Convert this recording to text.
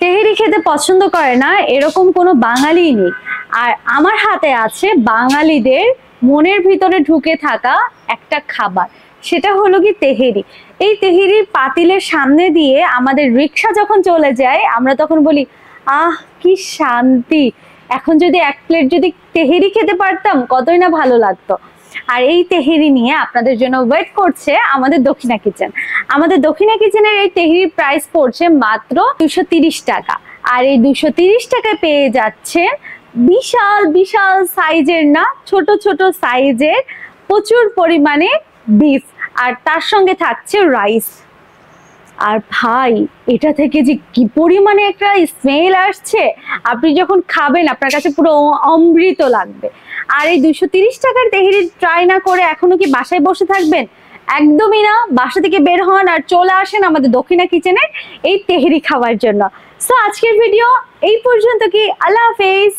তেহেরি খেতে পছন্দ করে না এরকম কোনো বাঙালি নেই। আর আমার হাতে আছে বাঙালিদের মনের ভিতরে ঢুকে থাকা একটা খাবার, সেটা হলো কি তেহেরি। এই তেহেরির পাতিলের সামনে দিয়ে আমাদের রিক্সা যখন চলে যায় আমরা তখন বলি, আহ কি শান্তি, এখন যদি এক প্লেট যদি তেহেরি খেতে পারতাম কতই না ভালো লাগতো। আর এই তেহেরি নিয়ে আপনাদের জন্য ওয়েট করছে আমাদের দক্ষিণা কিচেন। আমাদের দক্ষিণা কিচেনের এই তেহেরির প্রাইস পড়ছে মাত্র 230 টাকা। আর এই 230 টাকায় পেয়ে যাচ্ছেন বিশাল বিশাল সাইজের না, ছোট ছোট সাইজের প্রচুর পরিমাণে বিফ, আর তার সঙ্গে থাকছে রাইস। আর ভাই, এটা থেকে যে কি পরিমাণে একটা স্মেল আসছে, আপনি যখন খাবেন আপনার কাছে পুরো অমৃত লাগবে। আর এই 230 টাকার তেহেরি ট্রাই না করে এখনো কি বাসায় বসে থাকবেন? একদমই না, বাসা থেকে বের হন আর চলে আসেন আমাদের দক্ষিণা কিচেনের এই তেহেরি খাওয়ার জন্য। সো আজকের ভিডিও এই পর্যন্ত, কি আল্লাহ হাফেজ।